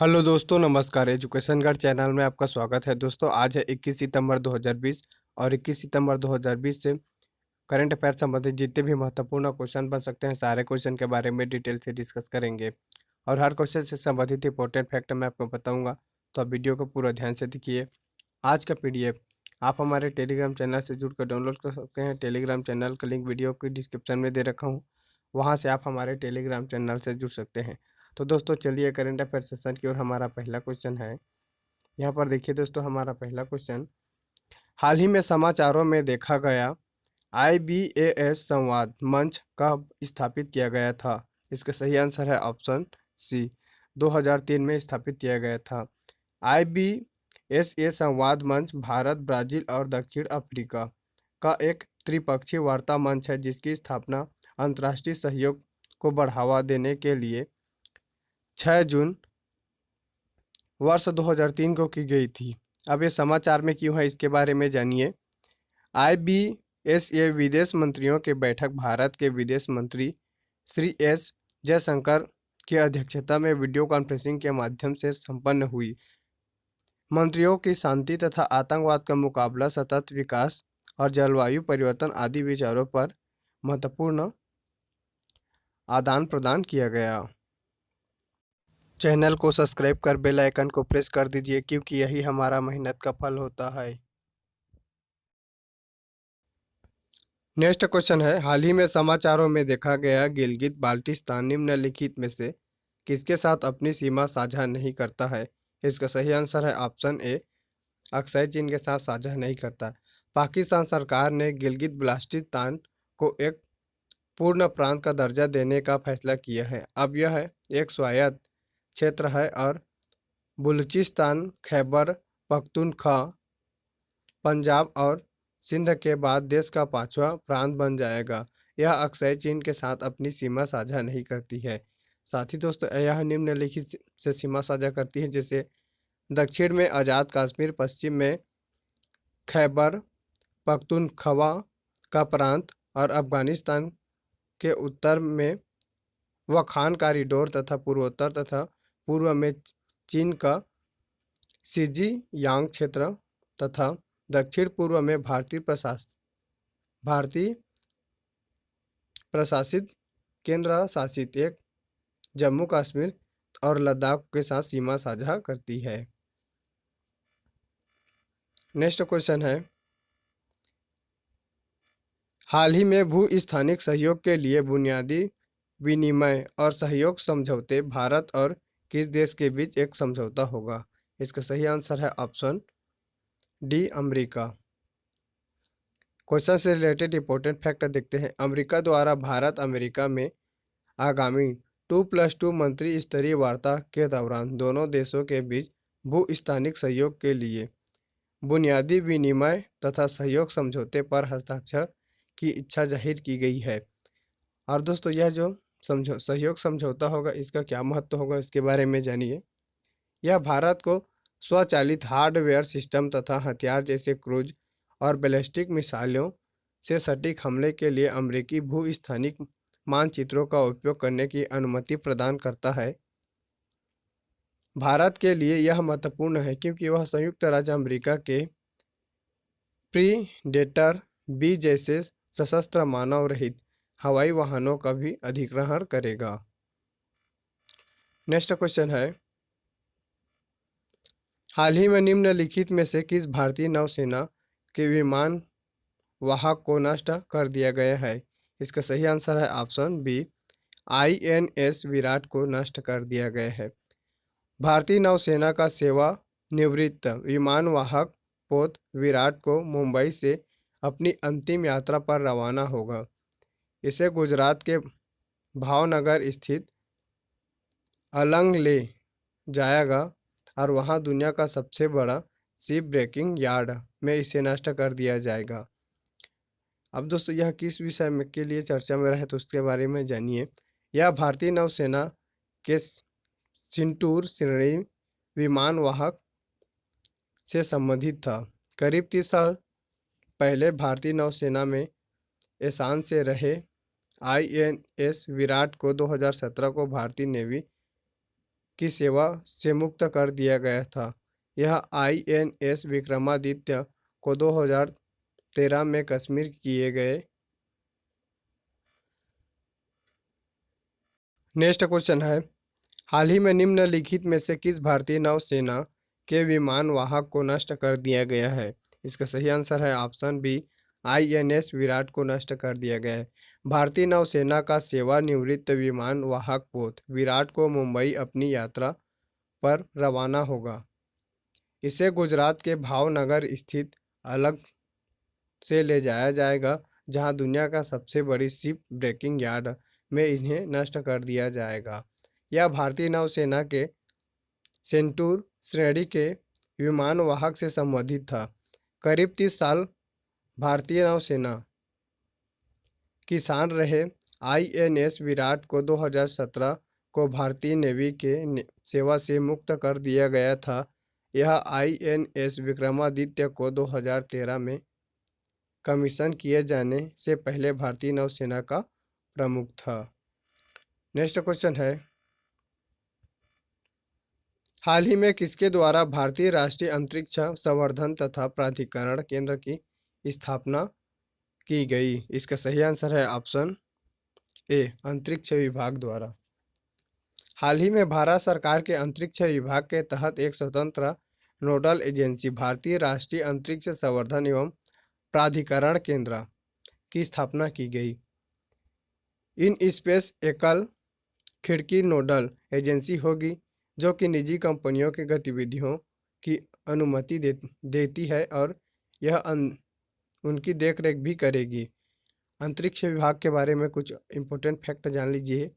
Hello दोस्तों, नमस्कार। Education guide channel में आपका स्वागत है। दोस्तों, आज है 21 सितंबर 2020 और 21 सितंबर 2020 से करंट अफेयर संबंधित जितने भी महत्वपूर्ण क्वेश्चन बन सकते हैं, सारे क्वेश्चन के बारे में डिटेल से डिस्कस करेंगे और हर क्वेश्चन से संबंधित इंपॉर्टेंट फैक्ट मैं आपको बताऊंगा। तो आप वीडियो को पूरा ध्यान से देखिए। आज का पीडीएफ आप हमारे टेलीग्राम चैनल से जुड़कर डाउनलोड कर सकते हैं। टेलीग्राम चैनल का लिंक वीडियो की डिस्क्रिप्शन में दे रखा हूँ, वहाँ से आप हमारे टेलीग्राम चैनल से जुड़ सकते हैं। तो दोस्तों, चलिए करंट अफेयर सेशन की ओर। हमारा पहला क्वेश्चन है, यहाँ पर देखिए दोस्तों। हमारा पहला क्वेश्चन, हाल ही में समाचारों में देखा गया IBAS संवाद मंच कब स्थापित किया गया था? इसका सही आंसर है ऑप्शन सी, 2003 में स्थापित किया गया था। IBAS संवाद मंच भारत, ब्राजील और दक्षिण अफ्रीका का एक त्रिपक्षीय वार्ता मंच है, जिसकी स्थापना अंतर्राष्ट्रीय सहयोग को बढ़ावा देने के लिए 6 जून वर्ष 2003 को की गई थी। अब ये समाचार में क्यों है, इसके बारे में जानिए। IBSA विदेश मंत्रियों की बैठक भारत के विदेश मंत्री श्री एस जयशंकर की अध्यक्षता में वीडियो कॉन्फ्रेंसिंग के माध्यम से संपन्न हुई। मंत्रियों की शांति तथा आतंकवाद का मुकाबला, सतत विकास और जलवायु परिवर्तन आदि विचारों पर महत्वपूर्ण आदान प्रदान किया गया। चैनल को सब्सक्राइब कर बेल आइकन को प्रेस कर दीजिए, क्योंकि यही हमारा मेहनत का फल होता है। नेक्स्ट क्वेश्चन है, हाल ही में समाचारों में देखा गया गिलगित बाल्टिस्तान निम्नलिखित में से किसके साथ अपनी सीमा साझा नहीं करता है? इसका सही आंसर है ऑप्शन ए, अक्सर चीन के साथ साझा नहीं करता। पाकिस्तान सरकार ने गिलगित बाल्टिस्तान को एक पूर्ण प्रांत का दर्जा देने का फैसला किया है। अब यह एक स्वायत्त क्षेत्र है और बलूचिस्तान खैबर पख्तूनख्वा पंजाब और सिंध के बाद देश का 5वां प्रांत बन जाएगा। यह अक्सर चीन के साथ अपनी सीमा साझा नहीं करती है। साथ ही दोस्तों, यह निम्नलिखित से सीमा साझा करती है, जैसे दक्षिण में आज़ाद कश्मीर, पश्चिम में खैबर पख्तूनख्वा का प्रांत और अफगानिस्तान के उत्तर में वखान कॉरिडोर तथा पूर्वोत्तर तथा पूर्व में चीन का सिजी यांग क्षेत्र तथा दक्षिण पूर्व में भारतीय प्रशासित केंद्र शासित एक जम्मू कश्मीर और लद्दाख के साथ सीमा साझा करती है। नेक्स्ट क्वेश्चन है, हाल ही में भू-स्थानिक सहयोग के लिए बुनियादी विनिमय और सहयोग समझौते भारत और किस देश के बीच एक समझौता होगा? इसका सही आंसर है ऑप्शन डी, अमेरिका। क्वेश्चन से रिलेटेड इंपॉर्टेंट फैक्ट देखते हैं। अमेरिका द्वारा भारत अमेरिका में आगामी 2+2 मंत्री स्तरीय वार्ता के दौरान दोनों देशों के बीच भू-स्थानिक सहयोग के लिए बुनियादी विनिमय तथा सहयोग समझौते पर हस्ताक्षर की इच्छा जाहिर की गई है। और दोस्तों, यह जो सहयोग समझौता होगा, इसका क्या महत्व होगा, इसके बारे में जानिए। यह भारत को स्वचालित हार्डवेयर सिस्टम तथा हथियार जैसे क्रूज और बैलिस्टिक मिसाइलों से सटीक हमले के लिए अमेरिकी भू-स्थानिक मानचित्रों का उपयोग करने की अनुमति प्रदान करता है। भारत के लिए यह महत्वपूर्ण है क्योंकि वह संयुक्त राज्य अमेरिका के प्रीडेटर बी जैसे सशस्त्र मानव रहित हवाई वाहनों का भी अधिग्रहण करेगा। नेक्स्ट क्वेश्चन है, हाल ही में निम्नलिखित में से किस भारतीय नौसेना के विमान वाहक को नष्ट कर दिया गया है? इसका सही आंसर है ऑप्शन बी, INS विराट को नष्ट कर दिया गया है। भारतीय नौसेना का सेवानिवृत्त विमान वाहक पोत विराट को मुंबई से अपनी अंतिम यात्रा पर रवाना होगा। इसे गुजरात के भावनगर स्थित अलंग ले जाएगा और वहां दुनिया का सबसे बड़ा शिप ब्रेकिंग यार्ड में इसे नष्ट कर दिया जाएगा। अब दोस्तों, यह किस विषय में के लिए चर्चा में रहे, तो उसके बारे में जानिए। यह भारतीय नौसेना के सिंटूर श्रेणी विमान वाहक से संबंधित था। करीब 30 साल पहले भारतीय नौसेना में ऐशान से रहे INS विराट को 2017 को भारतीय नेवी की सेवा से मुक्त कर दिया गया था। यह आईएनएस विक्रमादित्य को 2013 में कश्मीर किए गए। नेक्स्ट क्वेश्चन है, हाल ही में निम्नलिखित में से किस भारतीय नौसेना के विमान वाहक को नष्ट कर दिया गया है? इसका सही आंसर है ऑप्शन बी, आईएनएस विराट को नष्ट कर दिया गया है। भारतीय नौसेना का सेवानिवृत्त विमान वाहक पोत विराट को मुंबई अपनी यात्रा पर रवाना होगा। इसे गुजरात के भावनगर स्थित अलग से ले जाया जाएगा, जहां दुनिया का सबसे बड़ी शिप ब्रेकिंग यार्ड में इन्हें नष्ट कर दिया जाएगा। यह भारतीय नौसेना के सेंटूर श्रेणी के विमान वाहक से संबंधित था। करीब 30 साल भारतीय नौसेना की शान रहे आईएनएस विराट को 2017 को भारतीय नेवी के सेवा से मुक्त कर दिया गया था। यह आईएनएस विक्रमादित्य को 2013 में कमीशन किए जाने से पहले भारतीय नौसेना का प्रमुख था। नेक्स्ट क्वेश्चन है, हाल ही में किसके द्वारा भारतीय राष्ट्रीय अंतरिक्ष संवर्धन तथा प्राधिकरण केंद्र की स्थापना की गई? इसका सही आंसर है ऑप्शन ए, अंतरिक्ष विभाग द्वारा। हाल ही में भारत सरकार के अंतरिक्ष विभाग के तहत एक स्वतंत्र नोडल एजेंसी भारतीय राष्ट्रीय अंतरिक्ष संवर्धन एवं प्राधिकरण केंद्र की स्थापना की गई। इन स्पेस एकल खिड़की नोडल एजेंसी होगी, जो कि निजी कंपनियों की गतिविधियों की अनुमति देती है और यह उनकी देखरेख भी करेगी। अंतरिक्ष विभाग के बारे में कुछ इम्पोर्टेंट फैक्ट जान लीजिए।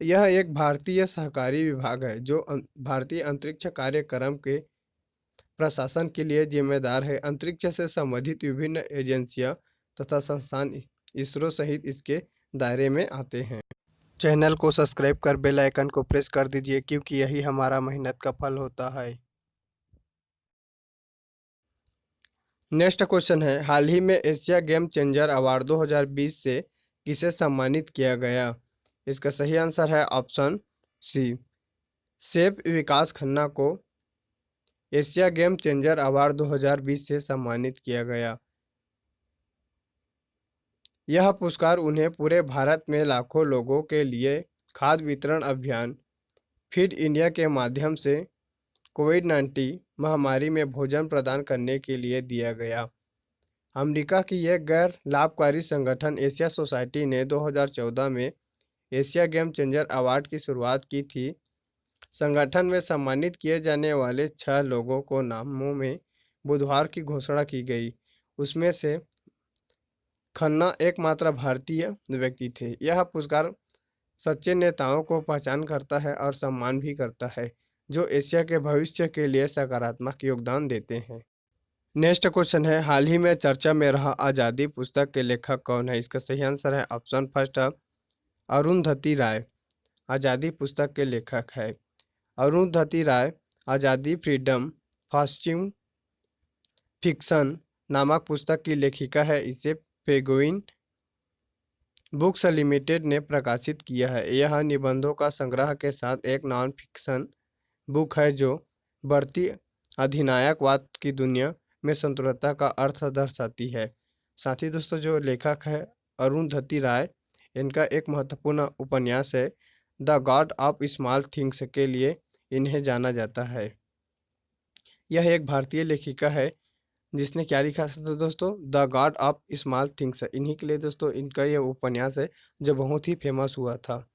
यह एक भारतीय सहकारी विभाग है जो भारतीय अंतरिक्ष कार्यक्रम के प्रशासन के लिए जिम्मेदार है। अंतरिक्ष से संबंधित विभिन्न एजेंसियां तथा संस्थान इसरो सहित इसके दायरे में आते हैं। चैनल को सब्सक्राइब कर बेल आइकन को प्रेस कर दीजिए, क्योंकि यही हमारा मेहनत का फल होता है। नेक्स्ट क्वेश्चन है, हाल ही में एशिया गेम चेंजर अवार्ड 2020 से किसे सम्मानित किया गया? इसका सही आंसर है ऑप्शन सी, शेफ विकास खन्ना को एशिया गेम चेंजर अवार्ड 2020 से सम्मानित किया गया। यह पुरस्कार उन्हें पूरे भारत में लाखों लोगों के लिए खाद्य वितरण अभियान फीड इंडिया के माध्यम से कोविड-19 महामारी में भोजन प्रदान करने के लिए दिया गया। अमेरिका की यह गैर लाभकारी संगठन एशिया सोसाइटी ने 2014 में एशिया गेम चेंजर अवार्ड की शुरुआत की थी। संगठन में सम्मानित किए जाने वाले 6 लोगों को नामों में बुधवार की घोषणा की गई। उसमें से खन्ना एकमात्र भारतीय व्यक्ति थे। यह पुरस्कार सच्चे नेताओं को पहचान करता है और सम्मान भी करता है, जो एशिया के भविष्य के लिए सकारात्मक योगदान देते हैं। नेक्स्ट क्वेश्चन है, हाल ही में चर्चा में रहा आज़ादी पुस्तक के लेखक कौन है? इसका सही आंसर है ऑप्शन फर्स्ट, अरुंधति राय आज़ादी पुस्तक के लेखक है। अरुंधति राय आज़ादी फ्रीडम फास्टिंग फिक्शन नामक पुस्तक की लेखिका है। इसे पेंगुइन बुक्स लिमिटेड ने प्रकाशित किया है। यह निबंधों का संग्रह के साथ एक नॉन फिक्शन बुक है जो बढ़ती अधिनायकवाद की दुनिया में संतुलता का अर्थ दर्शाती है। साथ ही दोस्तों, जो लेखक है अरुंधति राय, इनका एक महत्वपूर्ण उपन्यास है the God of small things के लिए इन्हें जाना जाता है। यह एक भारतीय लेखिका है जिसने क्या लिखा था दोस्तों, the God of small things. इन्हीं के लिए दोस्तों इनका यह उपन्यास है जो बहुत ही फेमस हुआ था,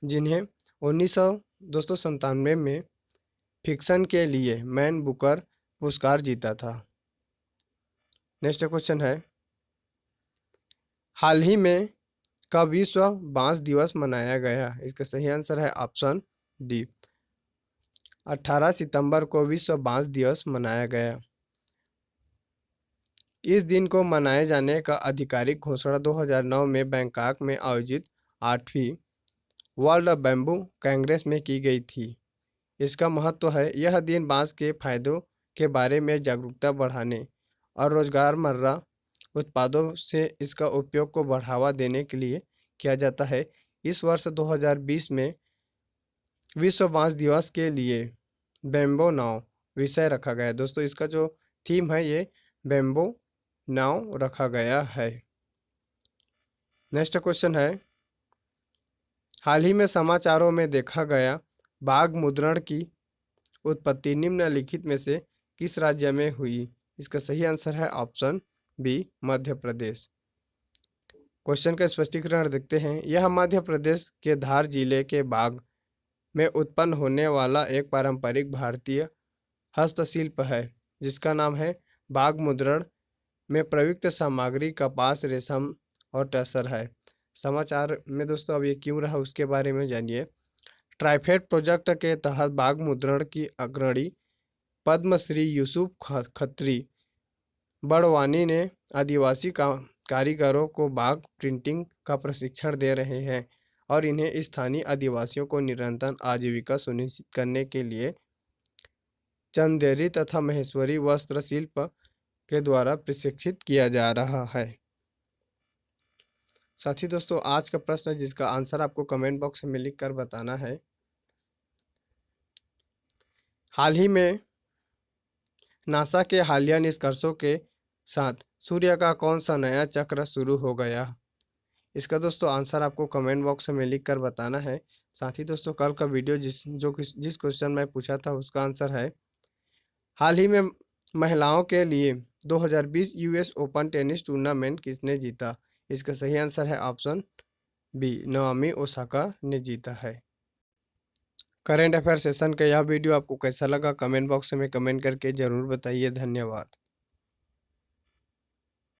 जिन्हें 1997 में फिक्शन के लिए मैन बुकर पुरस्कार जीता था। नेक्स्ट क्वेश्चन है, हाल ही में कब विश्व बांस दिवस मनाया गया? इसका सही आंसर है ऑप्शन डी, 18 सितंबर को विश्व बांस दिवस मनाया गया। इस दिन को मनाए जाने का आधिकारिक घोषणा 2009 में बैंकॉक में आयोजित 8वीं वर्ल्ड बैम्बू कांग्रेस में की गई थी। इसका महत्व है, यह दिन बांस के फायदों के बारे में जागरूकता बढ़ाने और रोजगारमर्रा उत्पादों से इसका उपयोग को बढ़ावा देने के लिए किया जाता है। इस वर्ष 2020 में विश्व बांस दिवस के लिए बैम्बो नाव विषय रखा गया है। दोस्तों इसका जो थीम है ये बैम्बो नाव रखा गया है। नेक्स्ट क्वेश्चन है, हाल ही में समाचारों में देखा गया बाघ मुद्रण की उत्पत्ति निम्नलिखित में से किस राज्य में हुई? इसका सही आंसर है option B, Madhya Pradesh. Question का स्पष्टीकरण देखते हैं। यह मध्य प्रदेश के धार जिले के बाग में उत्पन्न होने वाला एक पारंपरिक भारतीय हस्तशिल्प है जिसका नाम है बाग मुद्रण में प्रयुक्त सामग्री कपास, रेशम और टसर है। समाचार में दोस्तों अब ये क्यों रहा उसके बारे में जानिए। ट्राइफेड प्रोजेक्ट के तहत बाग मुद्रण की अग्रणी पद्मश्री यूसुफ खत्री बड़वानी ने आदिवासी कारीगरों को बाग प्रिंटिंग का प्रशिक्षण दे रहे हैं और इन्हें स्थानीय आदिवासियों को निरंतर आजीविका सुनिश्चित करने के लिए चंदेरी तथा महेश्वरी वस्त्र शिल्प के द्वारा प्रशिक्षित किया जा रहा है। साथ ही दोस्तों आज का प्रश्न जिसका आंसर आपको कमेंट बॉक्स में लिख कर बताना है, हाल ही में नासा के हालिया निष्कर्षों के साथ सूर्य का कौन सा नया चक्र शुरू हो गया? इसका दोस्तों आंसर आपको कमेंट बॉक्स में लिख कर बताना है। साथ ही दोस्तों कल का वीडियो जिस क्वेश्चन मैं पूछा था उसका आंसर है, हाल ही में महिलाओं के लिए 2020 यूएस ओपन टेनिस टूर्नामेंट किसने जीता? इसका सही आंसर है ऑप्शन बी, नाओमी ओसाका ने जीता है। करेंट अफेयर सेशन का यह वीडियो आपको कैसा लगा कमेंट बॉक्स में कमेंट करके ज़रूर बताइए। धन्यवाद।